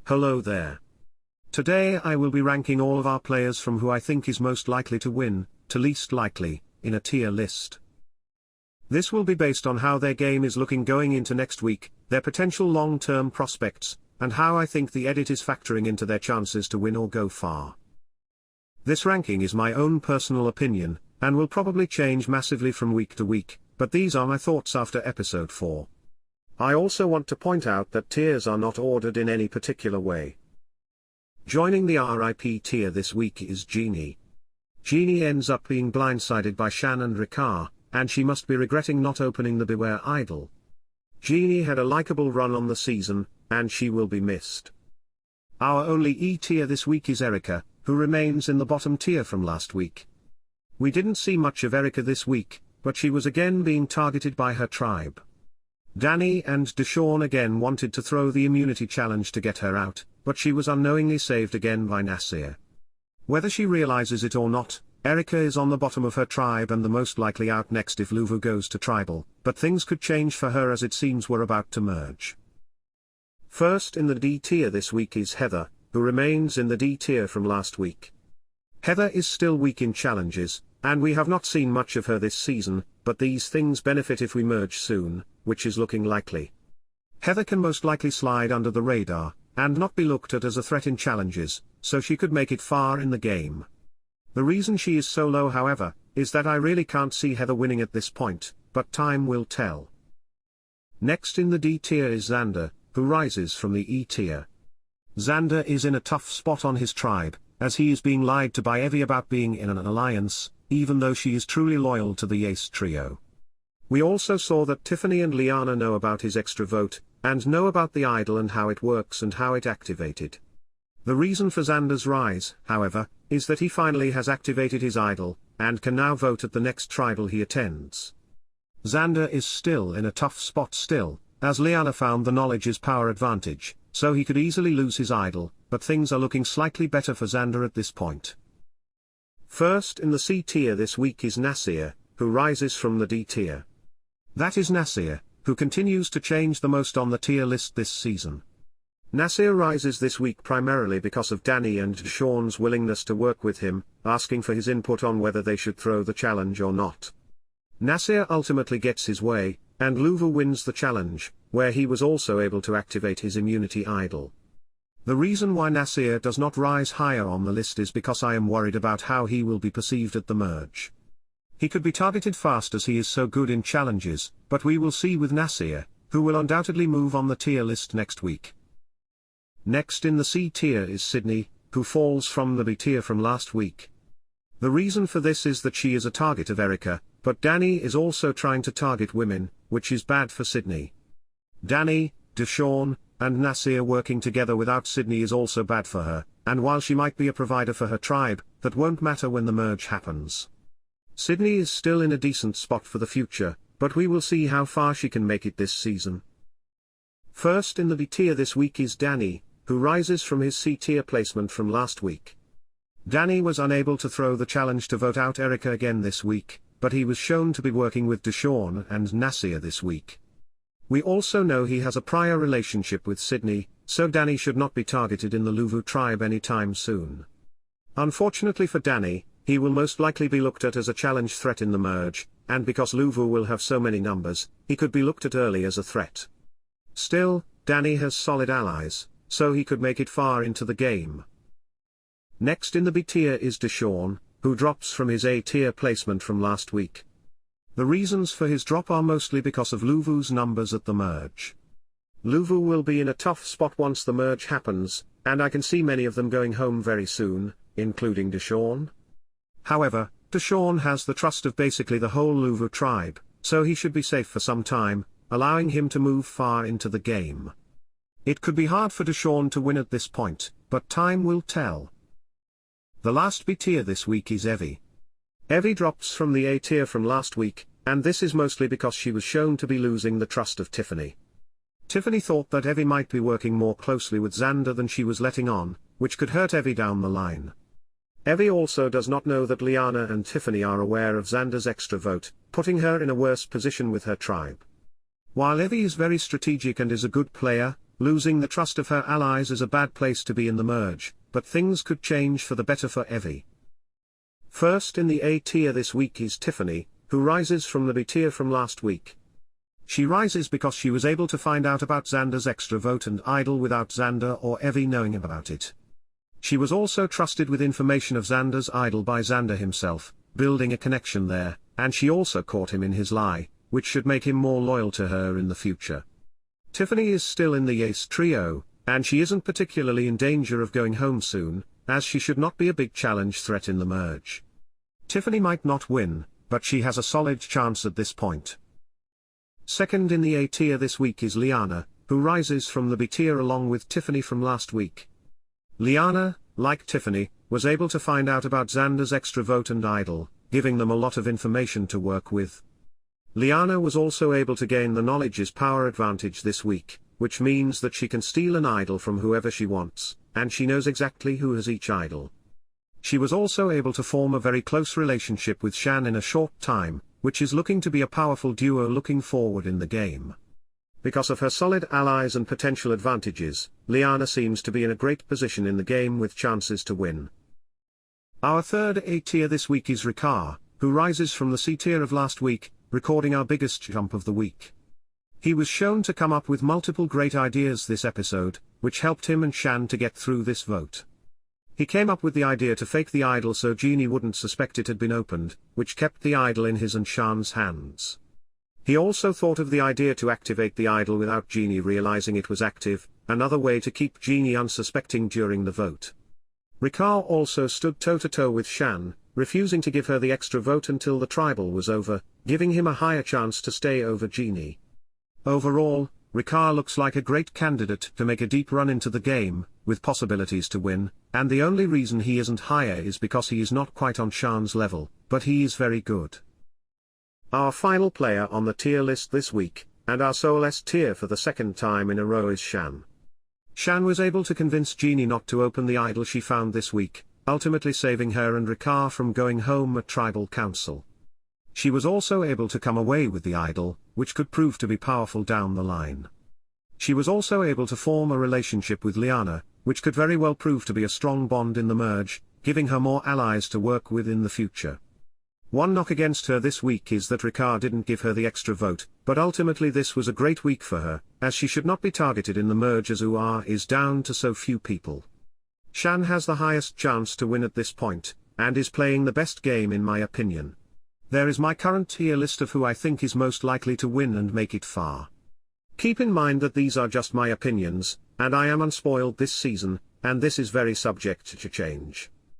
Hello there. Today I will be ranking all of our players from who I think is most likely to win, to least likely, in a tier list. This will be based on how their game is looking going into next week, their potential long-term prospects, and how I think the edit is factoring into their chances to win or go far. This ranking is my own personal opinion, and will probably change massively from week to week, but these are my thoughts after episode 4. I also want to point out that tiers are not ordered in any particular way. Joining the RIP tier this week is Genie. Genie ends up being blindsided by Shan and Riccar, and she must be regretting not opening the Beware idol. Genie had a likable run on the season, and she will be missed. Our only E tier this week is Erika, who remains in the bottom tier from last week. We didn't see much of Erika this week, but she was again being targeted by her tribe. Dany and Deshawn again wanted to throw the immunity challenge to get her out, but she was unknowingly saved again by Naseer. Whether she realizes it or not, Erika is on the bottom of her tribe and the most likely out next if Luvu goes to tribal, but things could change for her as it seems we're about to merge. First in the D tier this week is Heather, who remains in the D tier from last week. Heather is still weak in challenges, and we have not seen much of her this season, but these things benefit if we merge soon, which is looking likely. Heather can most likely slide under the radar, and not be looked at as a threat in challenges, so she could make it far in the game. The reason she is so low however, is that I really can't see Heather winning at this point, but time will tell. Next in the D tier is Xander, who rises from the E tier. Xander is in a tough spot on his tribe, as he is being lied to by Evvie about being in an alliance, even though she is truly loyal to the Ace trio. We also saw that Tiffany and Liana know about his extra vote, and know about the idol and how it works and how it activated. The reason for Xander's rise, however, is that he finally has activated his idol, and can now vote at the next tribal he attends. Xander is still in a tough spot still, as Liana found the knowledge is power advantage, so he could easily lose his idol, but things are looking slightly better for Xander at this point. First in the C tier this week is Naseer, who rises from the D tier. That is Naseer, who continues to change the most on the tier list this season. Naseer rises this week primarily because of Dany and Deshawn's willingness to work with him, asking for his input on whether they should throw the challenge or not. Naseer ultimately gets his way, and Luvu wins the challenge, where he was also able to activate his immunity idol. The reason why Naseer does not rise higher on the list is because I am worried about how he will be perceived at the merge. He could be targeted fast as he is so good in challenges, but we will see with Naseer, who will undoubtedly move on the tier list next week. Next in the C tier is Sydney, who falls from the B tier from last week. The reason for this is that she is a target of Erika, but Dany is also trying to target women, which is bad for Sydney. Dany, Deshawn, and Naseer working together without Sydney is also bad for her, and while she might be a provider for her tribe, that won't matter when the merge happens. Sydney is still in a decent spot for the future, but we will see how far she can make it this season. First in the B tier this week is Dany, who rises from his C tier placement from last week. Dany was unable to throw the challenge to vote out Erika again this week, but he was shown to be working with Deshawn and Naseer this week. We also know he has a prior relationship with Sydney, so Dany should not be targeted in the Luvu tribe anytime soon. Unfortunately for Dany, he will most likely be looked at as a challenge threat in the merge, and because Luvu will have so many numbers, he could be looked at early as a threat. Still, Dany has solid allies, so he could make it far into the game. Next in the B tier is Deshawn, who drops from his A tier placement from last week. The reasons for his drop are mostly because of Luvu's numbers at the merge. Luvu will be in a tough spot once the merge happens, and I can see many of them going home very soon, including Deshawn. However, Deshawn has the trust of basically the whole Luvu tribe, so he should be safe for some time, allowing him to move far into the game. It could be hard for Deshawn to win at this point, but time will tell. The last B tier this week is Evie. Evie drops from the A tier from last week, and this is mostly because she was shown to be losing the trust of Tiffany. Tiffany thought that Evie might be working more closely with Xander than she was letting on, which could hurt Evie down the line. Evie also does not know that Liana and Tiffany are aware of Xander's extra vote, putting her in a worse position with her tribe. While Evie is very strategic and is a good player, Losing the trust of her allies is a bad place to be in the merge, but things could change for the better for Evie. First in the A tier this week is Tiffany, who rises from the B tier from last week. She rises because she was able to find out about Xander's extra vote and idol without Xander or Evie knowing about it. She was also trusted with information of Xander's idol by Xander himself, building a connection there, and she also caught him in his lie, which should make him more loyal to her in the future. Tiffany is still in the ace trio, and she isn't particularly in danger of going home soon, as she should not be a big challenge threat in the merge. Tiffany might not win, but she has a solid chance at this point. Second in the A tier this week is Liana, who rises from the B tier along with Tiffany from last week. Liana, like Tiffany, was able to find out about Xander's extra vote and idol, giving them a lot of information to work with. Liana was also able to gain the knowledge is power advantage this week, which means that she can steal an idol from whoever she wants, and she knows exactly who has each idol. She was also able to form a very close relationship with Shan in a short time, which is looking to be a powerful duo looking forward in the game. Because of her solid allies and potential advantages, Liana seems to be in a great position in the game with chances to win. Our third A tier this week is Riccar, who rises from the C tier of last week, recording our biggest jump of the week. He was shown to come up with multiple great ideas this episode, which helped him and Shan to get through this vote. He came up with the idea to fake the idol so Genie wouldn't suspect it had been opened, which kept the idol in his and Shan's hands. He also thought of the idea to activate the idol without Genie realizing it was active, another way to keep Genie unsuspecting during the vote. Ricard also stood toe-to-toe with Shan, refusing to give her the extra vote until the tribal was over, giving him a higher chance to stay over Genie. Overall, Ricard looks like a great candidate to make a deep run into the game, with possibilities to win, and the only reason he isn't higher is because he is not quite on Shan's level, but he is very good. Our final player on the tier list this week, and our sole S tier for the second time in a row is Shan. Shan was able to convince Genie not to open the idol she found this week, ultimately saving her and Ricard from going home at Tribal Council. She was also able to come away with the idol, which could prove to be powerful down the line. She was also able to form a relationship with Liana, which could very well prove to be a strong bond in the merge, giving her more allies to work with in the future. One knock against her this week is that Ricard didn't give her the extra vote, but ultimately this was a great week for her, as she should not be targeted in the merge as UR is down to so few people. Shan has the highest chance to win at this point, and is playing the best game in my opinion. There is my current tier list of who I think is most likely to win and make it far. Keep in mind that these are just my opinions, and I am unspoiled this season, and this is very subject to change.